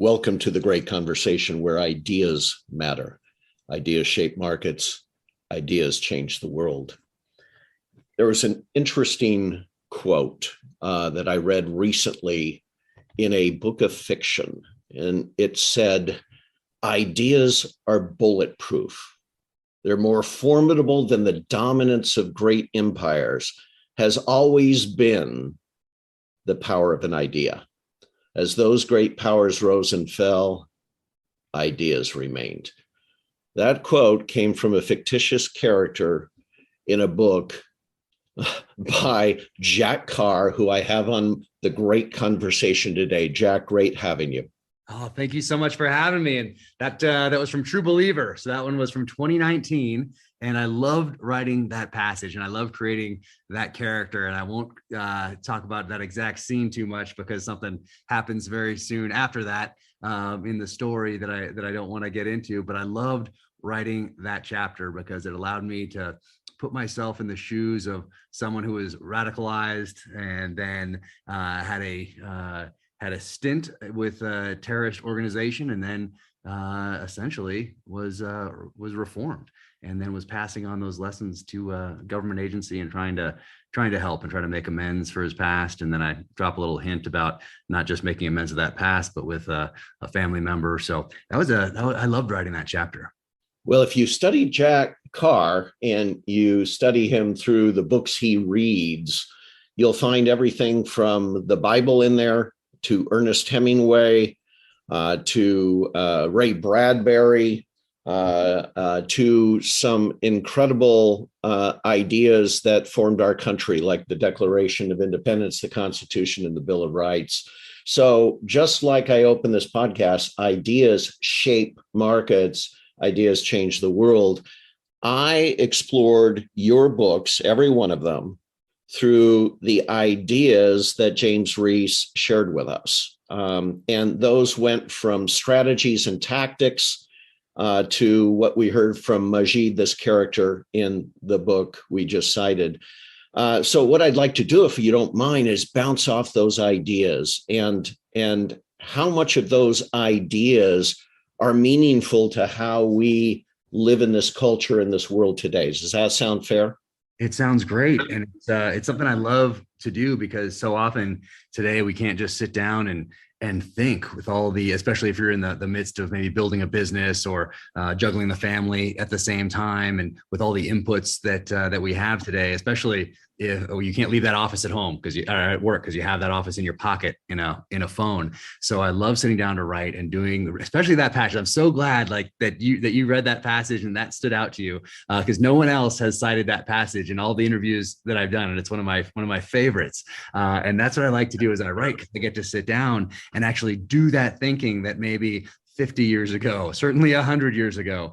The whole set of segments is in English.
Welcome to the great conversation where ideas matter. Ideas shape markets. Ideas change the world. There was an interesting quote that I read recently in a book of fiction, and it said, "Ideas are bulletproof. They're more formidable than the dominance of great empires. Has always been the power of an idea. As those great powers rose and fell, ideas remained." That quote came from a fictitious character in a book by Jack Carr, who I have on the great conversation today. Jack, great having you. Oh, thank you so much for having me. And that was from True Believer. So that one was from 2019. And I loved writing that passage and I love creating that character. And I won't talk about that exact scene too much because something happens very soon after that in the story that I don't want to get into. But I loved writing that chapter because it allowed me to put myself in the shoes of someone who was radicalized and then had a stint with a terrorist organization, and then essentially was reformed, and then was passing on those lessons to a government agency and trying to help and try to make amends for his past. And then I drop a little hint about not just making amends of that past, but with a family member. So I loved writing that chapter. Well, if you study Jack Carr and you study him through the books he reads, you'll find everything from the Bible in there to Ernest Hemingway, to Ray Bradbury, to some incredible ideas that formed our country, like the Declaration of Independence, the Constitution, and the Bill of Rights. So just like I open this podcast, ideas shape markets, ideas change the world. I explored your books, every one of them, through the ideas that James Reese shared with us. And those went from strategies and tactics to what we heard from Majid, this character in the book we just cited. So what I'd like to do, if you don't mind, is bounce off those ideas and how much of those ideas are meaningful to how we live in this culture, in this world today. Does that sound fair? It sounds great. And it's something I love to do because so often today we can't just sit down and think with all the, especially if you're in the midst of maybe building a business or juggling the family at the same time, and with all the inputs that we have today, especially if you can't leave that office at home because you are at work because you have that office in your pocket in a phone. So I love sitting down to write and doing especially that passage. I'm so glad that you read that passage and that stood out to you because no one else has cited that passage in all the interviews that I've done, and it's one of my favorites. And that's what I like to do as I write, because I get to sit down and actually do that thinking that maybe 50 years ago, certainly 100 years ago,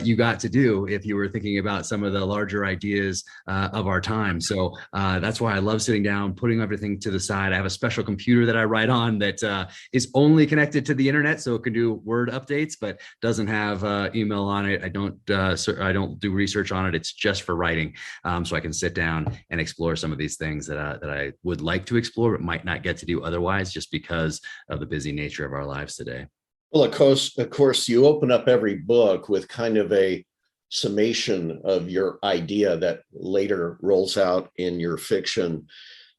you got to do if you were thinking about some of the larger ideas of our time. So that's why I love sitting down, putting everything to the side. I have a special computer that I write on that is only connected to the internet, so it can do Word updates, but doesn't have email on it. I don't do research on it. It's just for writing, so I can sit down and explore some of these things that I would like to explore, but might not get to do otherwise, just because of the busy nature of our lives today. Well, of course, you open up every book with kind of a summation of your idea that later rolls out in your fiction.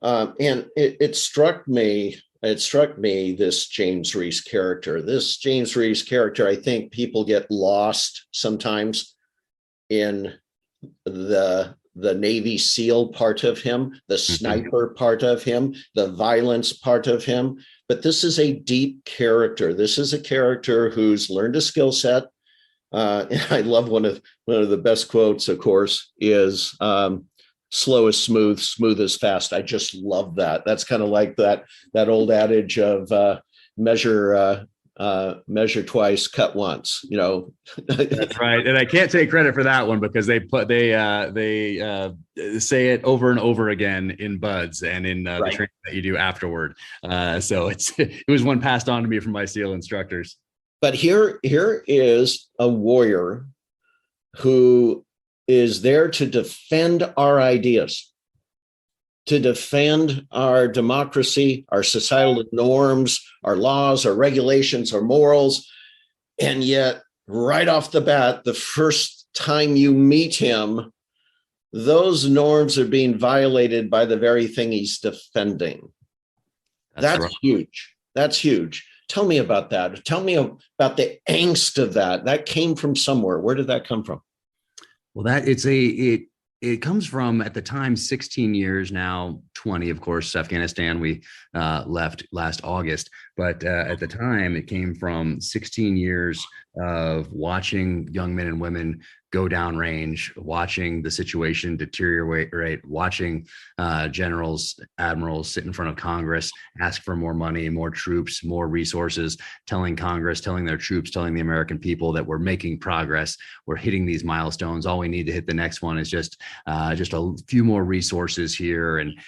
And it struck me, this James Reese character. This James Reese character, I think people get lost sometimes in the Navy SEAL part of him, the sniper part of him, the violence part of him. But this is a deep character. This is a character who's learned a skill set. And I love one of the best quotes, of course, is slow is smooth, smooth is fast. I just love that. That's kind of like that old adage of measure twice, cut once, That's right. And I can't take credit for that one because they say it over and over again in buds and in the training that you do afterward. So it was one passed on to me from my SEAL instructors. But here is a warrior who is there to defend our ideas. to defend our democracy, our societal norms, our laws, our regulations, our morals. And yet, right off the bat, the first time you meet him, those norms are being violated by the very thing he's defending. That's right. huge. That's huge. Tell me about that. Tell me about the angst of that. That came from somewhere. Where did that come from? Well, it comes from, at the time, 16 years, now 20, of course. Afghanistan, we left last August, but at the time it came from 16 years of watching young men and women go downrange, watching the situation deteriorate, watching generals, admirals sit in front of Congress, ask for more money, more troops, more resources, telling Congress, telling their troops, telling the American people that we're making progress, we're hitting these milestones. All we need to hit the next one is just a few more resources here, and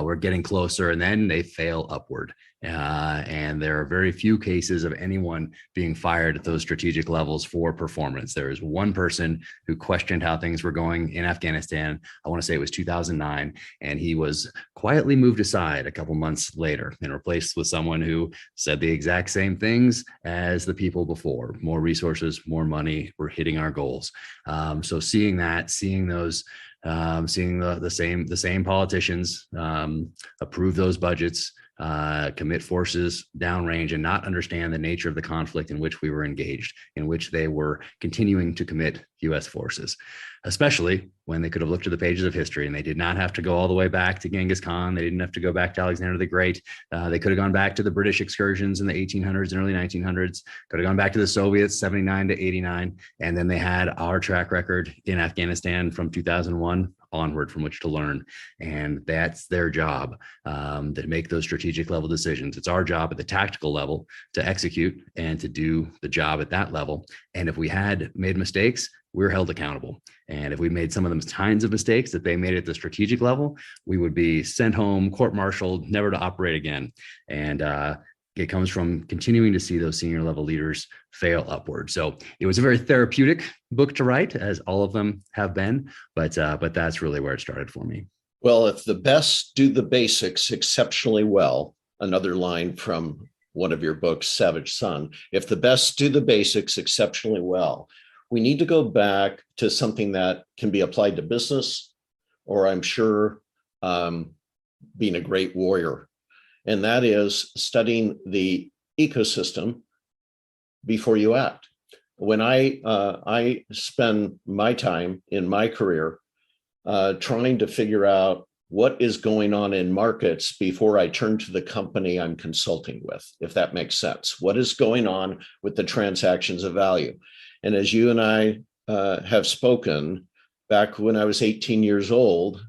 we're getting closer. And then they fail upward. And there are very few cases of anyone being fired at those strategic levels for performance. There is one person who questioned how things were going in Afghanistan. I want to say it was 2009, and he was quietly moved aside a couple months later and replaced with someone who said the exact same things as the people before: more resources, more money, we're hitting our goals. So seeing that, seeing those, seeing the same politicians approve those budgets, commit forces downrange, and not understand the nature of the conflict in which we were engaged, in which they were continuing to commit U.S. forces, especially when they could have looked to the pages of history, and they did not have to go all the way back to Genghis Khan. They didn't have to go back to Alexander the Great. They could have gone back to the British excursions in the 1800s and early 1900s, could have gone back to the Soviets, 79 to 89. And then they had our track record in Afghanistan from 2001 onward from which to learn. And that's their job, to make those strategic level decisions. It's our job at the tactical level to execute and to do the job at that level. And if we had made mistakes, we're held accountable. And if we made some of them kinds of mistakes that they made at the strategic level, we would be sent home, court-martialed, never to operate again. And it comes from continuing to see those senior level leaders fail upward. So it was a very therapeutic book to write, as all of them have been, but that's really where it started for me. Well, if the best do the basics exceptionally well, another line from one of your books, Savage Son, if the best do the basics exceptionally well, we need to go back to something that can be applied to business, or I'm sure being a great warrior. And that is studying the ecosystem before you act. When I spend my time in my career trying to figure out what is going on in markets before I turn to the company I'm consulting with, if that makes sense. What is going on with the transactions of value? And as you and I have spoken, back when I was 18 years old,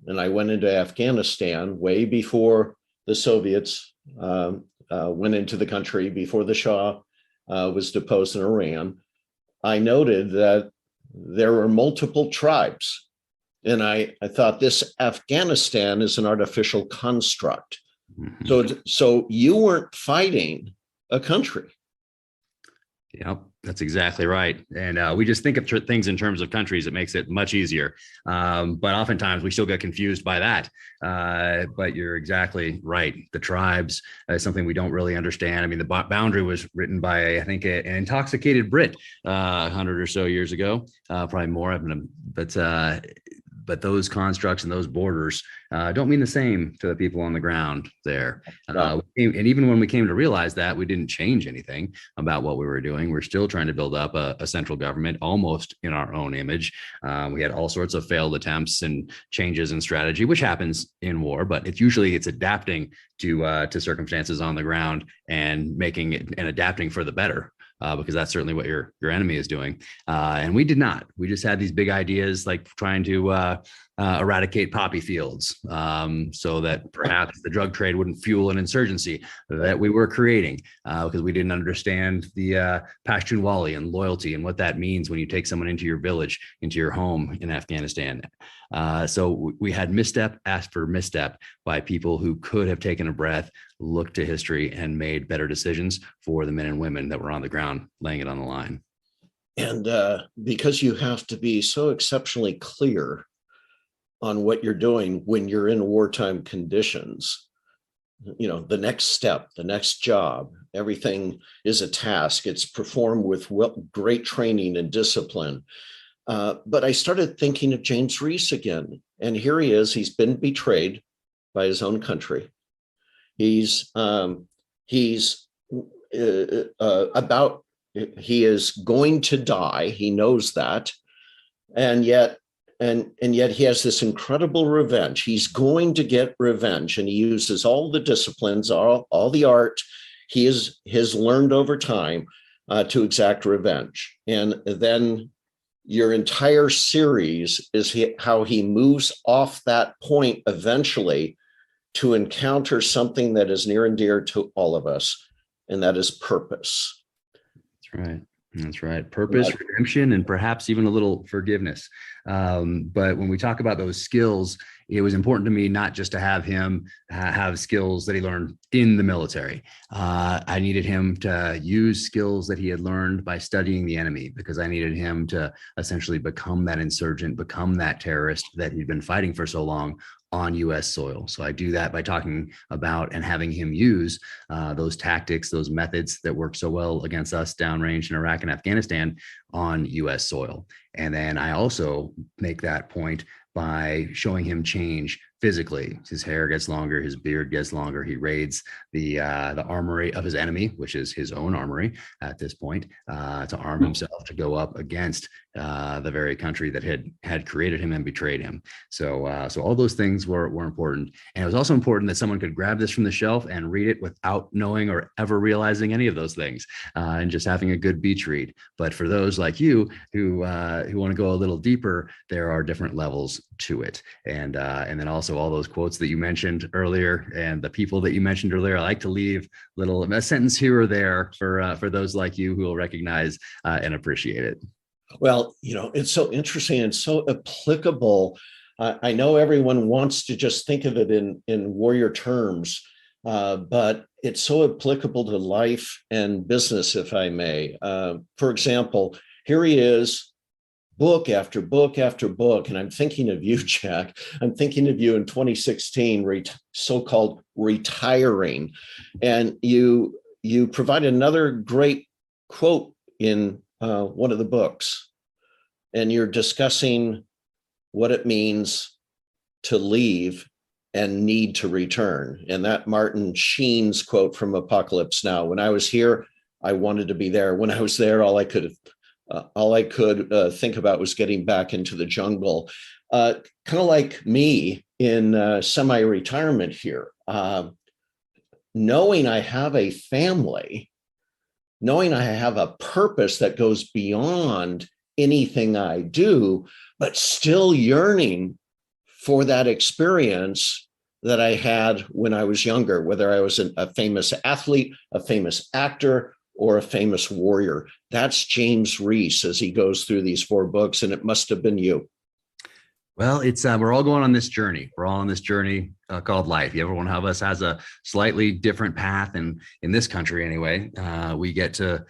and I went into Afghanistan way before the Soviets went into the country, before the Shah was deposed in Iran, I noted that there were multiple tribes. And I thought, this Afghanistan is an artificial construct. Mm-hmm. So you weren't fighting a country. Yep, that's exactly right. And we just think of things in terms of countries. It makes it much easier. But oftentimes we still get confused by that. But you're exactly right. The tribes is something we don't really understand. I mean, the boundary was written by, I think, an intoxicated Brit 100 or so years ago, probably more. But those constructs and those borders don't mean the same to the people on the ground there. And even when we came to realize that, we didn't change anything about what we were doing. We're still trying to build up a central government almost in our own image. We had all sorts of failed attempts and changes in strategy, which happens in war, but it's adapting to circumstances on the ground and making it and adapting for the better. Because that's certainly what your enemy is doing. And we did not. We just had these big ideas, like trying to eradicate poppy fields so that perhaps the drug trade wouldn't fuel an insurgency that we were creating, because we didn't understand the Pashtunwali and loyalty and what that means when you take someone into your village, into your home in Afghanistan. So we had misstep after misstep by people who could have taken a breath, looked to history, and made better decisions for the men and women that were on the ground, laying it on the line. And because you have to be so exceptionally clear on what you're doing when you're in wartime conditions. You know, the next step, the next job, everything is a task. It's performed with great training and discipline. But I started thinking of James Reese again. And here he is. He's been betrayed by his own country. He's about, he is going to die. He knows that. And yet he has this incredible revenge. He's going to get revenge, and he uses all the disciplines, all the art he has learned over time to exact revenge. And then your entire series is how he moves off that point eventually to encounter something that is near and dear to all of us, and that is purpose. That's right. That's right. Purpose, redemption, and perhaps even a little forgiveness. But when we talk about those skills, it was important to me not just to have him have skills that he learned in the military. I needed him to use skills that he had learned by studying the enemy, because I needed him to essentially become that insurgent, become that terrorist that he'd been fighting for so long on U.S. soil. So I do that by talking about and having him use those tactics, those methods that work so well against us downrange in Iraq and Afghanistan on U.S. soil. And then I also make that point by showing him change physically. His hair gets longer, his beard gets longer. He raids the armory of his enemy, which is his own armory at this point, to arm himself to go up against the very country that had created him and betrayed him. So all those things were important. And it was also important that someone could grab this from the shelf and read it without knowing or ever realizing any of those things, and just having a good beach read. But for those like you who want to go a little deeper, there are different levels to it. And then also all those quotes that you mentioned earlier and the people that you mentioned earlier, I like to leave a sentence here or there for those like you who will recognize and appreciate it. Well, you know, it's so interesting and so applicable. I know everyone wants to just think of it in warrior terms, but it's so applicable to life and business, if I may. For example, here he is, book after book after book. And I'm thinking of you, Jack. I'm thinking of you in 2016, so-called retiring. And you provide another great quote in one of the books. And you're discussing what it means to leave and need to return. And that Martin Sheen's quote from Apocalypse Now: when I was here, I wanted to be there. When I was there, all I could think about was getting back into the jungle. Kind of like me in semi-retirement here, knowing I have a family, knowing I have a purpose that goes beyond anything I do, but still yearning for that experience that I had when I was younger, whether I was a famous athlete, a famous actor, or a famous warrior. That's James Reese as he goes through these 4 books, and it must have been you. Well, it's we're all going on this journey. We're all on this journey called life. Every one of us has a slightly different path, and in this country, anyway, we get to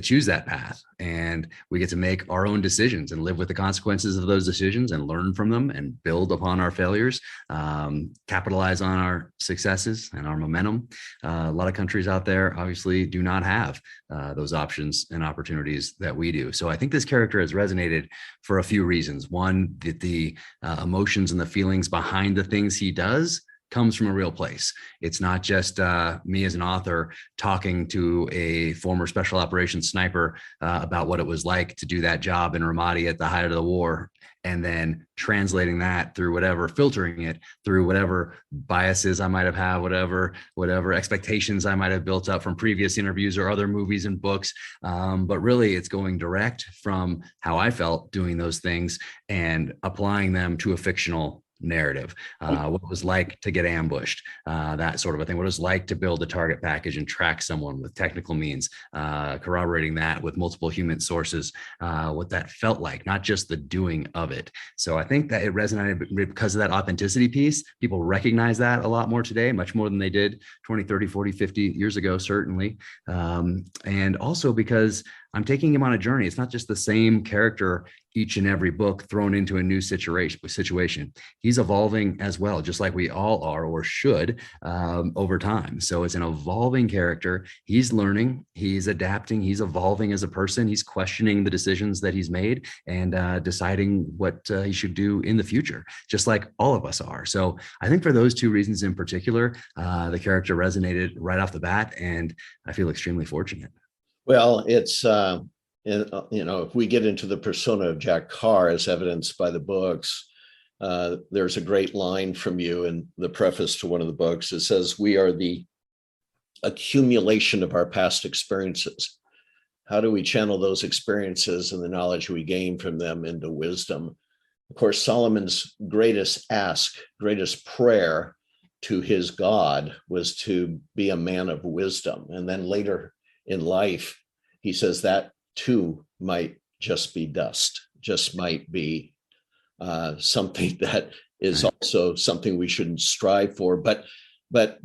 choose that path, and we get to make our own decisions and live with the consequences of those decisions, and learn from them, and build upon our failures, capitalize on our successes and our momentum. A lot of countries out there obviously do not have those options and opportunities that we do. So I think this character has resonated for a few reasons. One, that the emotions and the feelings behind the things he does comes from a real place. It's not just me as an author talking to a former special operations sniper about what it was like to do that job in Ramadi at the height of the war, and then translating that through filtering it through whatever biases I might have had, whatever expectations I might have built up from previous interviews or other movies and books. But really, it's going direct from how I felt doing those things and applying them to a fictional narrative, what it was like to get ambushed, that sort of a thing, what it was like to build a target package and track someone with technical means, corroborating that with multiple human sources, what that felt like, not just the doing of it. So I think that it resonated because of that authenticity piece. People recognize that a lot more today, much more than they did 20, 30, 40, 50 years ago, certainly. And also because I'm taking him on a journey. It's not just the same character each and every book thrown into a new situation. He's evolving as well, just like we all are or should over time. So it's an evolving character. He's learning, he's adapting, he's evolving as a person. He's questioning the decisions that he's made and deciding what he should do in the future, just like all of us are. So I think for those two reasons in particular, the character resonated right off the bat, and I feel extremely fortunate. Well, it's if we get into the persona of Jack Carr, as evidenced by the books, there's a great line from you in the preface to one of the books. It says, "We are the accumulation of our past experiences. How do we channel those experiences and the knowledge we gain from them into wisdom?" Of course, Solomon's greatest ask, greatest prayer to his God was to be a man of wisdom. And then later in life, he says that too might just be dust, just might be something that is also something we shouldn't strive for. But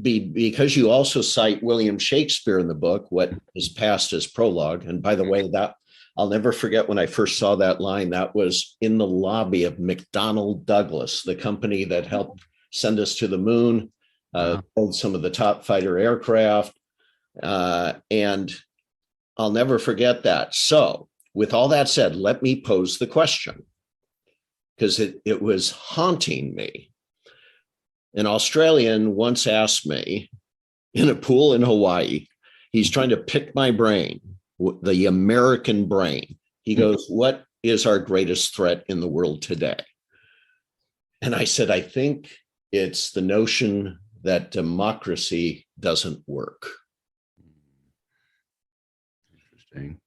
because you also cite William Shakespeare in the book, what is past is prologue. And by the way, that I'll never forget when I first saw that line. That was in the lobby of McDonnell Douglas, the company that helped send us to the moon, build some of the top fighter aircraft. And I'll never forget that. So with all that said, let me pose the question, because it was haunting me. An Australian once asked me in a pool in Hawaii, he's trying to pick my brain, the American brain. He goes, "What is our greatest threat in the world today?" And I said, "I think it's the notion that democracy doesn't work." Interesting.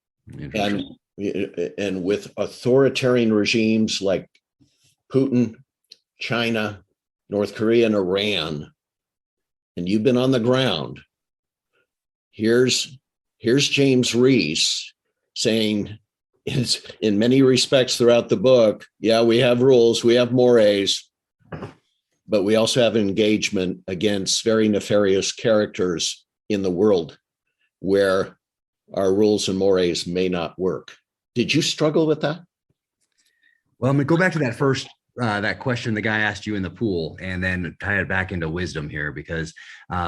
And with authoritarian regimes like Putin, China, North Korea, and Iran, and you've been on the ground, here's James Reese saying, it's in many respects throughout the book, yeah, we have rules, we have mores, but we also have engagement against very nefarious characters in the world where our rules and mores may not work. Did you struggle with that? Well, I'm going to go back to that first that question the guy asked you in the pool, and then tie it back into wisdom here, because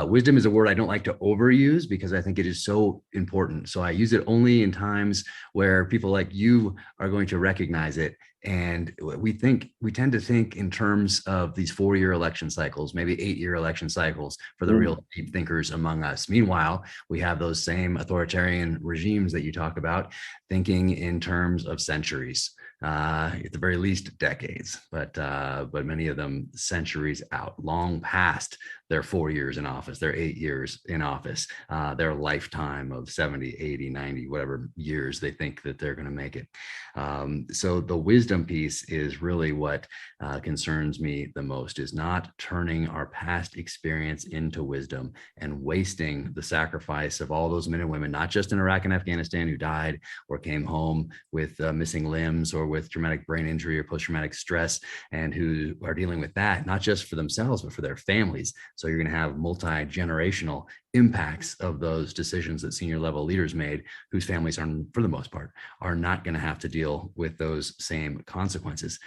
wisdom is a word I don't like to overuse because I think it is so important. So I use it only in times where people like you are going to recognize it. And we tend to think in terms of these 4-year election cycles, maybe 8-year election cycles for the real deep thinkers among us. Meanwhile, we have those same authoritarian regimes that you talk about thinking in terms of centuries, at the very least decades, but many of them centuries out, long past their 4 years in office, their 8 years in office, their lifetime of 70, 80, 90, whatever years they think that they're going to make it. So the wisdom piece is really what concerns me the most, is not turning our past experience into wisdom and wasting the sacrifice of all those men and women, not just in Iraq and Afghanistan, who died or came home with missing limbs or with traumatic brain injury or post-traumatic stress, and who are dealing with that, not just for themselves, but for their families. So you're going to have multi-generational impacts of those decisions that senior level leaders made, whose families are, for the most part, are not going to have to deal with those same consequences.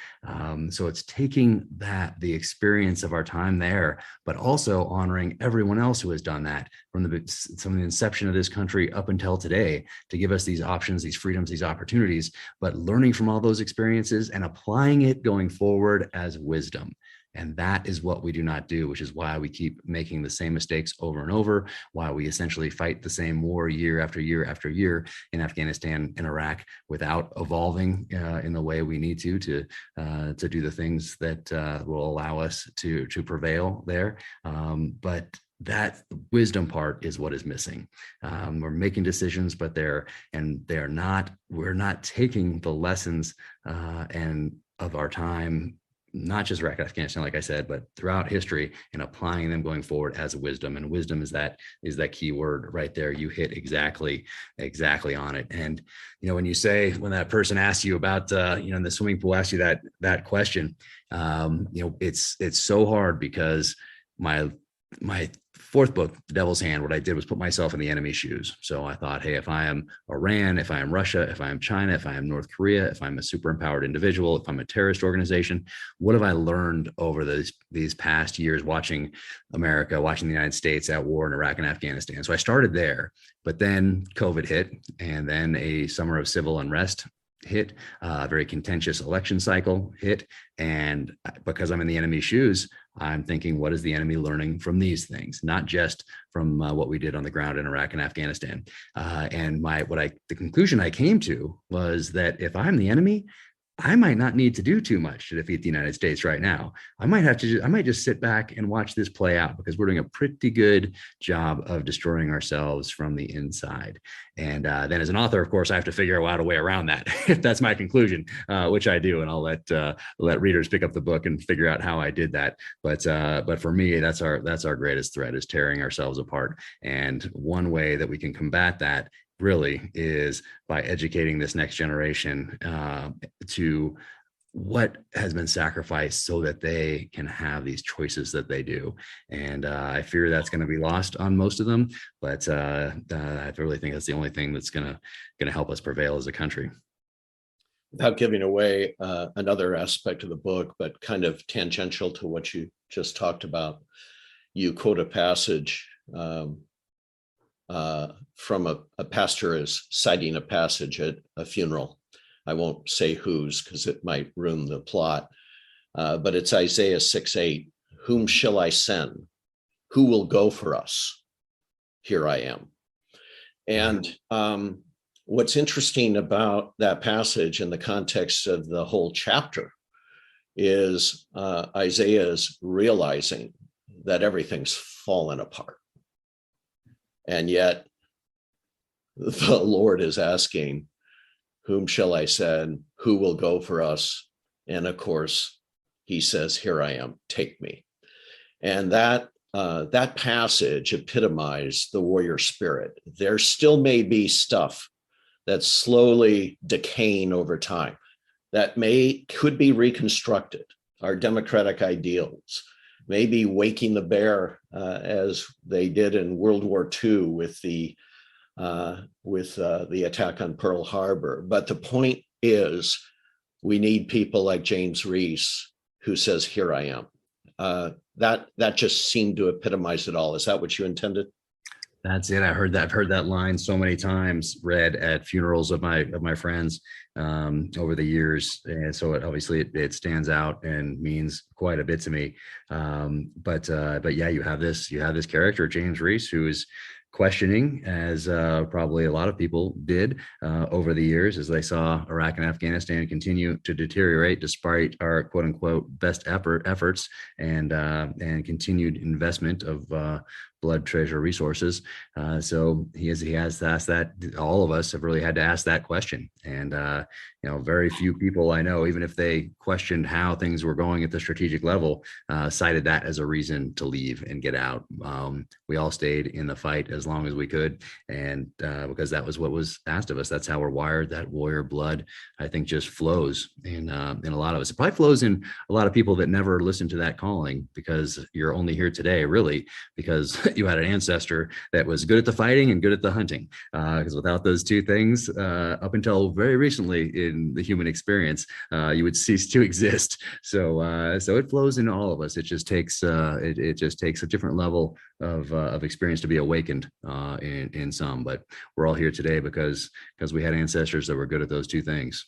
So it's taking the experience of our time there, but also honoring everyone else who has done that from the inception of this country up until today, to give us these options, these freedoms, these opportunities, but learning from all those experiences and applying it going forward as wisdom. And that is what we do not do, which is why we keep making the same mistakes over and over, why we essentially fight the same war year after year after year in Afghanistan and Iraq, without evolving in the way we need to do the things that will allow us to prevail there. But that wisdom part is what is missing. We're making decisions, but we're not taking the lessons and of our time, not just Iraq, Afghanistan, like I said, but throughout history, and applying them going forward as wisdom. And wisdom is that key word right there. You hit exactly on it. And, when you say, when that person asks you about, in the swimming pool, asks you that question, it's so hard, because my my fourth book, The Devil's Hand, what I did was put myself in the enemy's shoes. So I thought, hey, if I am Iran, if I am Russia, if I am China, if I am North Korea, if I'm a super empowered individual, if I'm a terrorist organization, what have I learned over these past years watching America, watching the United States at war in Iraq and Afghanistan? So I started there, but then COVID hit, and then a summer of civil unrest hit, a very contentious election cycle hit. And because I'm in the enemy's shoes, I'm thinking, what is the enemy learning from these things, not just from what we did on the ground in Iraq and Afghanistan? The conclusion I came to was that if I'm the enemy, I might not need to do too much to defeat the United States right now. I might just sit back and watch this play out, because we're doing a pretty good job of destroying ourselves from the inside. And then as an author, of course, I have to figure out a way around that, if that's my conclusion, which I do. And I'll let readers pick up the book and figure out how I did that. But for me, that's our greatest threat, is tearing ourselves apart. And one way that we can combat that really is by educating this next generation to what has been sacrificed so that they can have these choices that they do. And I fear that's going to be lost on most of them, but I really think that's the only thing that's going to help us prevail as a country. Without giving away another aspect of the book, but kind of tangential to what you just talked about, you quote a passage from a pastor is citing a passage at a funeral. I won't say whose, because it might ruin the plot, but it's Isaiah 6:8. Whom shall I send? Who will go for us? Here I am. And what's interesting about that passage in the context of the whole chapter is Isaiah is realizing that everything's fallen apart. And yet the Lord is asking, whom shall I send? Who will go for us? And of course, he says, here I am, take me. And that passage epitomized the warrior spirit. There still may be stuff that's slowly decaying over time that could be reconstructed. Our democratic ideals, maybe waking the bear as they did in World War II with the attack on Pearl Harbor. But the point is, we need people like James Reese, who says, here I am. That just seemed to epitomize it all. Is that what you intended? That's it. I've heard that line so many times, read at funerals of my friends over the years, and so it stands out and means quite a bit to me. But yeah, you have this character, James Reese, who is questioning, as probably a lot of people did over the years, as they saw Iraq and Afghanistan continue to deteriorate despite our quote unquote best efforts and continued investment of blood, treasure, resources. So he has to ask that. All of us have really had to ask that question. And very few people I know, even if they questioned how things were going at the strategic level, cited that as a reason to leave and get out. We all stayed in the fight as long as we could, and because that was what was asked of us. That's how we're wired. That warrior blood, I think, just flows in a lot of us. It probably flows in a lot of people that never listened to that calling, because you're only here today, really, because you had an ancestor that was good at the fighting and good at the hunting. Because without those two things, up until very recently in the human experience, you would cease to exist. So it flows in all of us. It just takes a different level of experience to be awakened in some. But we're all here today because we had ancestors that were good at those two things.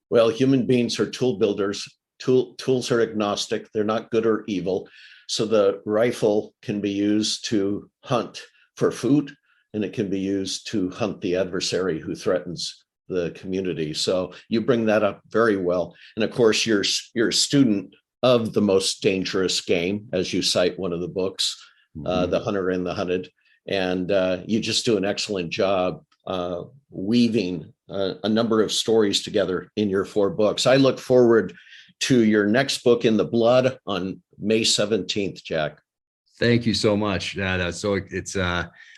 Well, human beings are tool builders. Tools are agnostic. They're not good or evil. So the rifle can be used to hunt for food, and it can be used to hunt the adversary who threatens the community. So you bring that up very well. And of course, you're a student of the most dangerous game, as you cite one of the books, The Hunter and the Hunted. And you just do an excellent job weaving a number of stories together in your 4 books. I look forward to your next book, In the Blood, on May 17th, Jack. Thank you so much.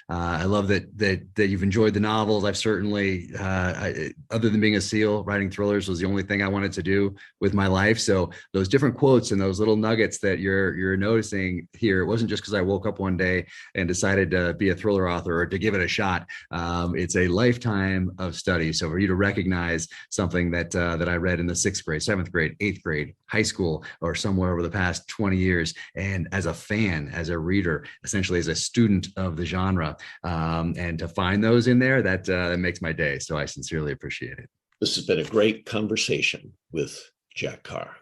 I love that you've enjoyed the novels. I've certainly, other than being a SEAL, writing thrillers was the only thing I wanted to do with my life. So those different quotes and those little nuggets that you're noticing here, it wasn't just because I woke up one day and decided to be a thriller author or to give it a shot. It's a lifetime of study. So for you to recognize something that I read in the 6th grade, 7th grade, 8th grade, high school, or somewhere over the past 20 years, and as a fan, as a reader, essentially as a student of the genre, and to find those in there, that makes my day. So I sincerely appreciate it. This has been a great conversation with Jack Carr.